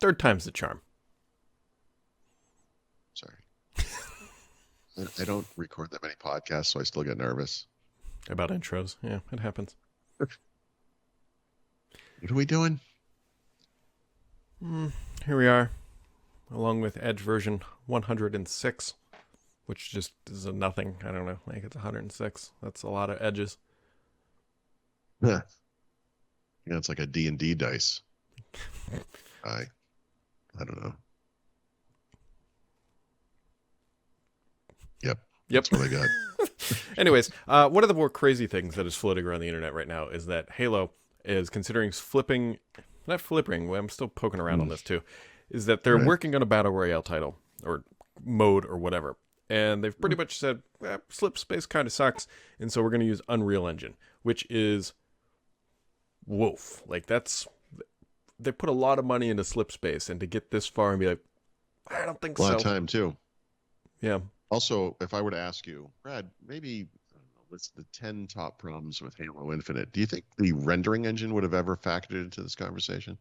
Third time's the charm. Sorry. I don't record that many podcasts, so I still get nervous. About intros. Yeah, it happens. What are we doing? Here we are, along with Edge version 106, which just is a nothing. I don't know. Like it's 106. That's a lot of edges. Yeah, it's like a D&D dice. I don't know. Yep. Yep. That's what I got. Anyways, one of the more crazy things that is floating around the internet right now is that Halo is considering flipping, not flipping, I'm still poking around on this too, is that they're working on a Battle Royale title or mode or whatever. And they've pretty much said, Slip Space kind of sucks, and so we're going to use Unreal Engine, which is woof. Like they put a lot of money into Slip Space, and to get this far and be like, I don't think A lot so. of time, too. Yeah. Also, if I were to ask you, Brad, maybe list the 10 top problems with Halo Infinite, do you think the rendering engine would have ever factored into this conversation?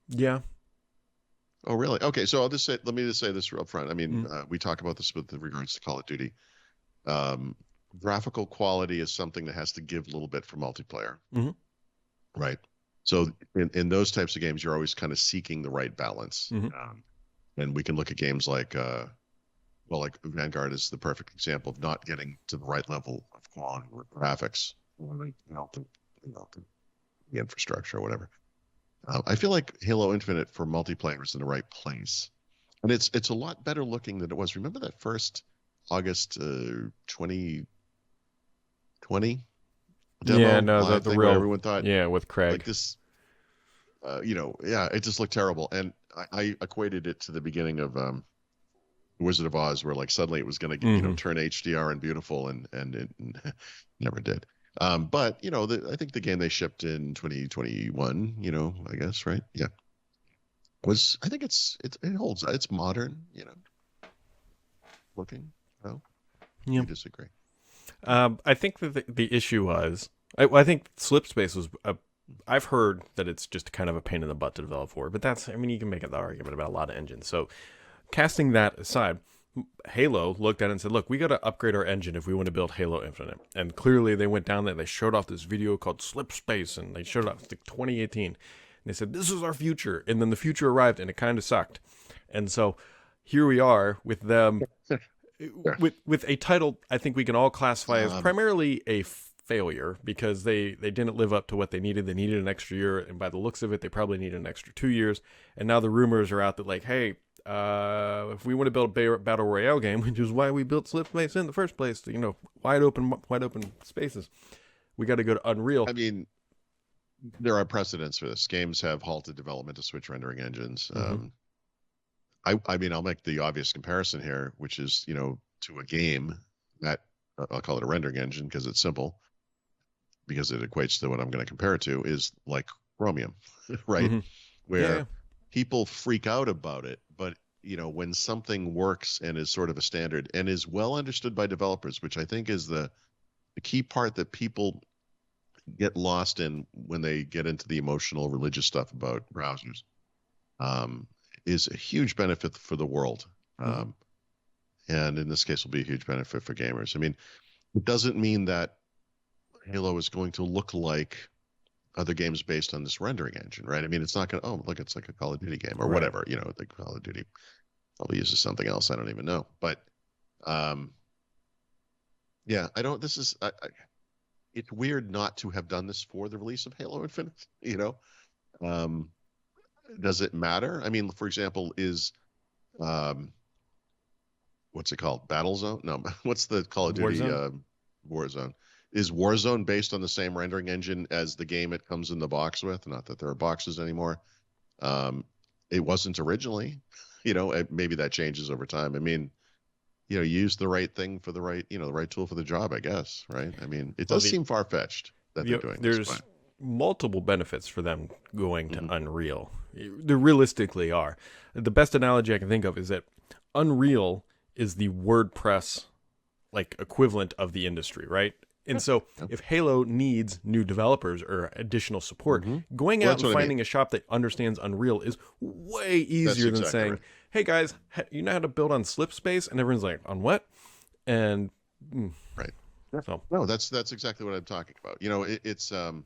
Yeah. Oh, really? Okay, so let me just say this up front. I mean, we talk about this with regards to Call of Duty. Graphical quality is something that has to give a little bit for multiplayer, right? So in those types of games, you're always kind of seeking the right balance. And we can look at games like, like Vanguard is the perfect example of not getting to the right level of quality with graphics, the infrastructure or whatever. I feel like Halo Infinite for multiplayer is in the right place, and it's a lot better looking than it was. Remember that first August 2020 demo? Yeah, no, live the thing where real, everyone thought, yeah, with Craig. like this, it just looked terrible, and I equated it to the beginning of Wizard of Oz, where like suddenly it was going to turn HDR and beautiful, and it never did. But I think the game they shipped in 2021, I guess, right? Yeah, I think it holds. It's modern, looking. No, Yeah. you disagree? I think that the issue was, I think Slip Space was I've heard that it's just kind of a pain in the butt to develop for, but you can make the argument about a lot of engines. So casting that aside, Halo looked at it and said, look, we got to upgrade our engine if we want to build Halo Infinite. And clearly they went down there, they showed off this video called Slip Space, and they showed it off like 2018. And they said, this is our future. And then the future arrived, and it kind of sucked. And so here we are with them, with a title I think we can all classify as primarily a failure, because they didn't live up to what they needed. They needed an extra year, and by the looks of it, they probably need an extra 2 years. And now the rumors are out that like, hey, if we want to build a battle royale game, which is why we built Slip Space in the first place, wide open spaces, we got to go to Unreal. I mean, there are precedents for this. Games have halted development to switch rendering engines. I mean, I'll make the obvious comparison here, which is, to a game that I'll call it a rendering engine because it's simple, because it equates to what I'm going to compare it to, is like Chromium, right? Where people freak out about it, but when something works and is sort of a standard and is well understood by developers, which I think is the key part that people get lost in when they get into the emotional religious stuff about browsers, is a huge benefit for the world. And in this case will be a huge benefit for gamers. I mean, it doesn't mean that Halo is going to look like other games based on this rendering engine, right? I mean, it's not going to, look, it's like a Call of Duty game or whatever, the Call of Duty probably uses something else. I don't even know. But it's weird not to have done this for the release of Halo Infinite, does it matter? I mean, for example, is, what's it called? Battlezone? No, what's the Call of Duty? Warzone. Is Warzone based on the same rendering engine as the game it comes in the box with? Not that there are boxes anymore. It wasn't originally, maybe that changes over time. I mean, use the right thing for the right, the right tool for the job, I guess, right? I mean, it does seem far-fetched that they're doing this. There's multiple benefits for them going to Unreal. There realistically are. The best analogy I can think of is that Unreal is the WordPress like equivalent of the industry, right? And so if Halo needs new developers or additional support, going Well, out that's and what I finding mean. a shop that understands Unreal is way That's easier than exactly saying, right. hey guys, you know how to build on Slipspace? And everyone's like, on what? And Right. Yeah. so, No, that's exactly what I'm talking about. You know, it's there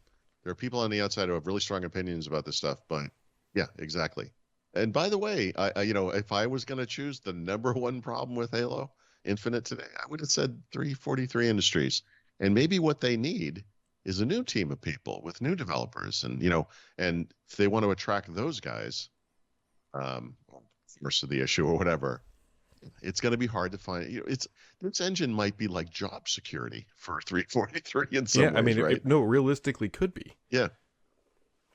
are people on the outside who have really strong opinions about this stuff, but yeah, exactly. And by the way, you know, if I was going to choose the number one problem with Halo Infinite today, I would have said 343 Industries. And maybe what they need is a new team of people with new developers, and you know, and if they want to attract those guys, um, first of the issue or whatever, it's going to be hard to find. You know, it's this engine might be like job security for 343 in yeah, some I ways, mean, right? no, realistically could be. Yeah,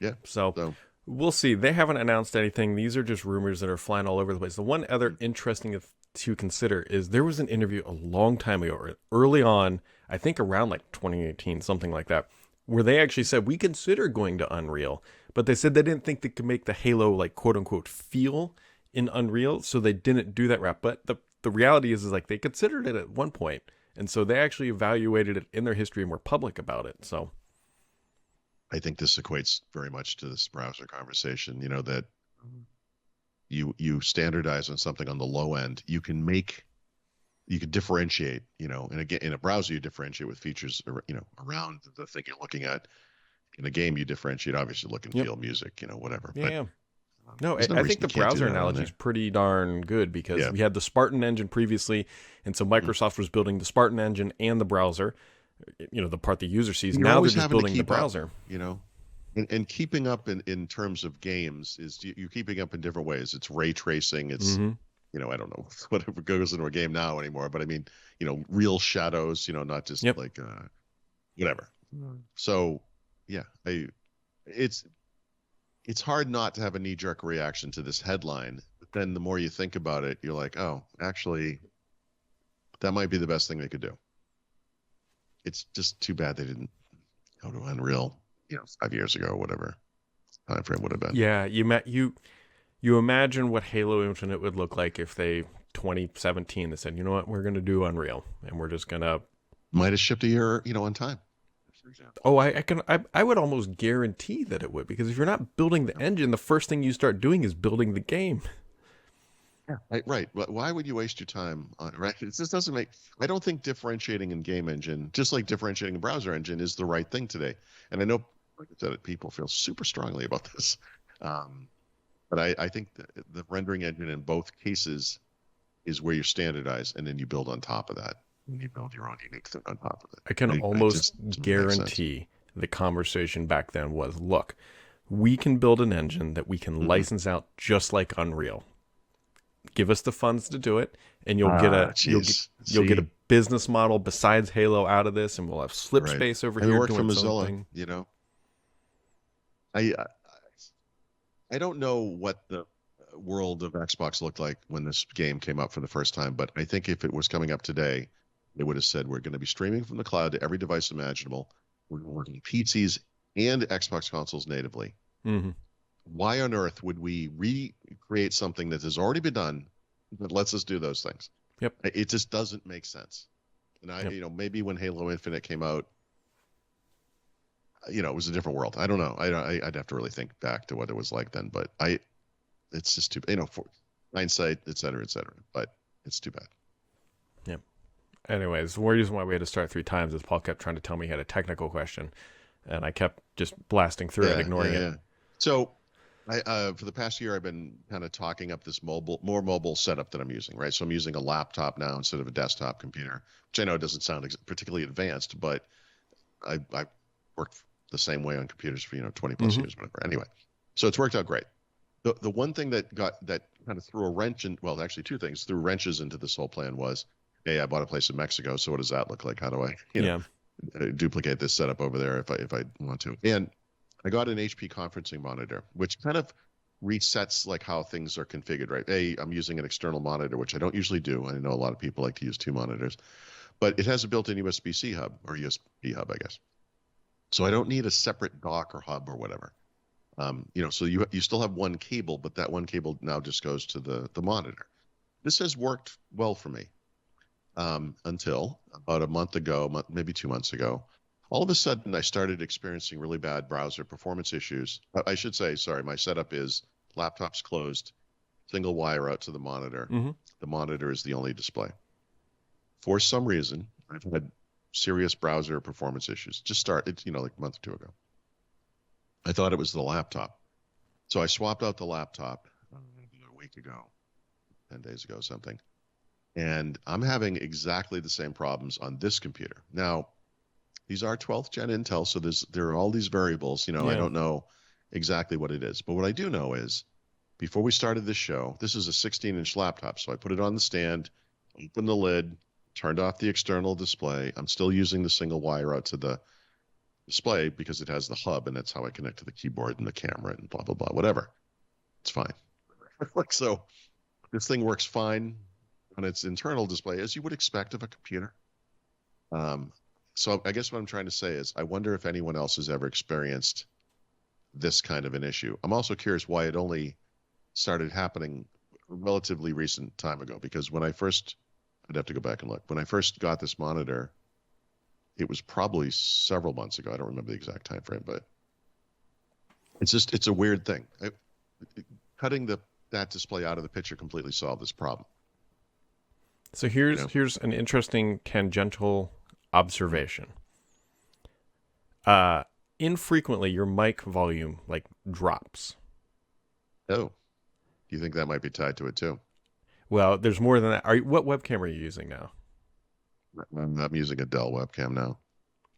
yeah. So So we'll see. They haven't announced anything. These are just rumors that are flying all over the place. The one other interesting to consider is there was an interview a long time ago, or early on, I think around like 2018, something like that, where they actually said we consider going to Unreal, but they said they didn't think they could make the Halo like quote unquote feel in Unreal, so they didn't do that route. But the reality is like they considered it at one point, and so they actually evaluated it in their history and were public about it. So I think this equates very much to this browser conversation. You know that you standardize on something on the low end, you can differentiate. You know, and again, in a browser, you differentiate with features. You know, around the thing you're looking at. In a game, you differentiate, obviously, look and feel, music, you know, whatever. yeah, But yeah. No, there's no I reason think the you can't do browser that on analogy is there. pretty darn good because Yeah. we had the Spartan engine previously, and so Microsoft was building the Spartan engine and the browser, you know, the part the user sees. You're Now they're always just having to building the keep up, browser. you know, and keeping up in terms of games is you're keeping up in different ways. It's ray tracing. It's, you know, I don't know whatever goes into a game now anymore, but I mean, you know, real shadows, you know, not just Yep. like whatever. So yeah, it's hard not to have a knee-jerk reaction to this headline, but then the more you think about it, you're like, oh, actually, that might be the best thing they could do. It's just too bad they didn't go to Unreal, you know, 5 years ago or whatever time frame would have been. Yeah, you imagine what Halo Infinite would look like if they 2017 they said, you know what, we're going to do Unreal, and we're just going to. Might have shipped a year, you know, on time. Oh, I would almost guarantee that it would, because if you're not building the engine, the first thing you start doing is building the game. Yeah. Right. Why would you waste your time on right? It just doesn't make. I don't think differentiating in game engine, just like differentiating in browser engine, is the right thing today. And I know, like I said, people feel super strongly about this. But I think the rendering engine in both cases is where you standardize, and then you build on top of that. And you build your own unique thing on top of it. I can It almost just doesn't make guarantee the conversation back then was, look, we can build an engine that we can license out just like Unreal. Give us the funds to do it, and you'll get a business model besides Halo out of this, and we'll have Slipspace over And it here worked doing for Mozilla, something. you know. I don't know what the world of Xbox looked like when this game came up for the first time, but I think if it was coming up today, they would have said we're going to be streaming from the cloud to every device imaginable. We're working PCs and Xbox consoles natively. Mm-hmm. Why on earth would we recreate something that has already been done that lets us do those things? Yep. It just doesn't make sense. And you know, maybe when Halo Infinite came out, you know, it was a different world. I don't know. I'd have to really think back to what it was like then, but it's just too, you know, for hindsight, et cetera, but it's too bad. Yep. Anyways, the reason why we had to start 3 times is Paul kept trying to tell me he had a technical question, and I kept just blasting through it, ignoring it. So for the past year, I've been kind of talking up this more mobile setup that I'm using, right? So I'm using a laptop now instead of a desktop computer, which I know doesn't sound particularly advanced, but I worked the same way on computers for, 20 plus years, whatever. Anyway, so it's worked out great. The one thing that kind of threw a wrench in, well, actually 2 things threw wrenches into this whole plan was, hey, I bought a place in Mexico. So what does that look like? How do I, duplicate this setup over there if I want to? And I got an HP conferencing monitor, which kind of resets like how things are configured, right? I'm using an external monitor, which I don't usually do. I know a lot of people like to use 2 monitors, but it has a built-in USB-C hub or USB hub, I guess. So I don't need a separate dock or hub or whatever. So you still have one cable, but that one cable now just goes to the monitor. This has worked well for me. until about a month ago, maybe 2 months ago. All of a sudden, I started experiencing really bad browser performance issues. I should say, sorry, my setup is laptop's closed, single wire out to the monitor. Mm-hmm. The monitor is the only display. For some reason, I've had serious browser performance issues. Just started, like a month or two ago. I thought it was the laptop. So I swapped out the laptop a week ago, 10 days ago, something. And I'm having exactly the same problems on this computer. Now, these are 12th gen Intel, so there are all these variables. I don't know exactly what it is. But what I do know is, before we started this show, this is a 16-inch laptop. So I put it on the stand, opened the lid, turned off the external display. I'm still using the single wire out to the display because it has the hub, and that's how I connect to the keyboard and the camera and blah, blah, blah, whatever. It's fine. So this thing works fine on its internal display, as you would expect of a computer. So I guess what I'm trying to say is, I wonder if anyone else has ever experienced this kind of an issue. I'm also curious why it only started happening a relatively recent time ago, because I'd have to go back and look. When I first got this monitor, it was probably several months ago. I don't remember the exact time frame, but it's a weird thing. Cutting that display out of the picture completely solved this problem. So here's an interesting tangential observation. Infrequently, your mic volume drops. Oh, do you think that might be tied to it too? Well, there's more than that. What webcam are you using now? I'm using a Dell webcam now.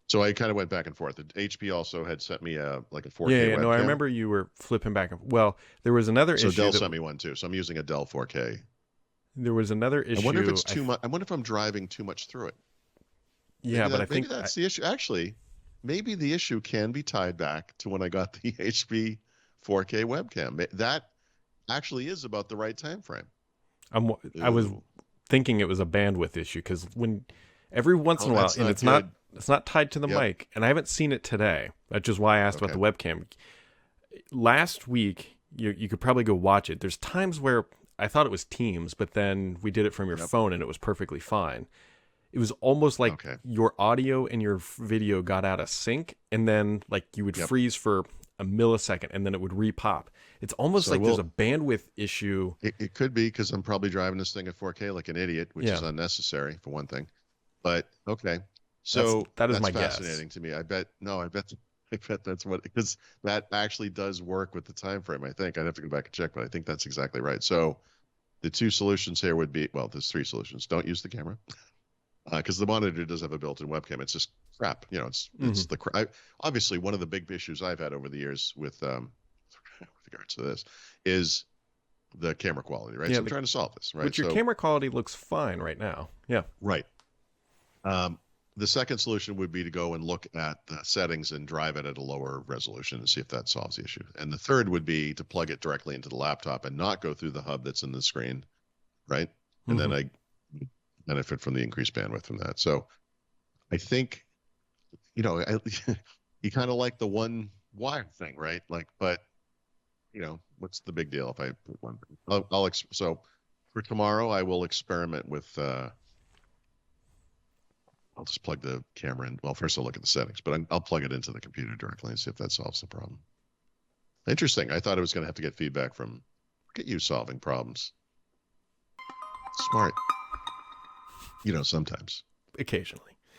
So I kind of went back and forth. The HP also had sent me a 4K webcam. No, I remember you were flipping back and well, there was another issue. So Dell sent me one too. So I'm using a Dell 4K. There was another issue. I wonder if it's too much. I wonder if I'm driving too much through it. I think maybe that's the issue. Actually, maybe the issue can be tied back to when I got the HP 4K webcam. That actually is about the right time frame. I was thinking it was a bandwidth issue, because when every once in a while, and it's not tied to the mic, and I haven't seen it today. That's just why I asked about the webcam. Last week, you could probably go watch it. There's times where I thought it was Teams, but then we did it from your phone and it was perfectly fine. It was almost like your audio and your video got out of sync, and then you would freeze for a millisecond, and then it would repop. It's almost there's a bandwidth issue. It could be because I'm probably driving this thing at 4K like an idiot, which is unnecessary for one thing. But okay, so that is that's my fascinating guess. to me. I bet that's what, because that actually does work with the time frame. I think I'd have to go back and check, but I think that's exactly right. So the two solutions here would be, well, there's three solutions. Don't use the camera, because the monitor does have a built-in webcam. It's just crap. It's the crap. Obviously, one of the big issues I've had over the years with regards to this is the camera quality, right? So I'm trying to solve this, right? But your camera quality looks fine right now. Yeah. Right. The second solution would be to go and look at the settings and drive it at a lower resolution and see if that solves the issue. And the third would be to plug it directly into the laptop and not go through the hub that's in the screen, right? And then I benefit from the increased bandwidth from that. So I think, you kind of like the one wire thing, right? But what's the big deal if I put one? So for tomorrow, I will experiment with. I'll just plug the camera in. Well, first I'll look at the settings, but I'll plug it into the computer directly and see if that solves the problem. Interesting. I thought I was going to have to get feedback from. Look at you solving problems. Smart. Sometimes. Occasionally.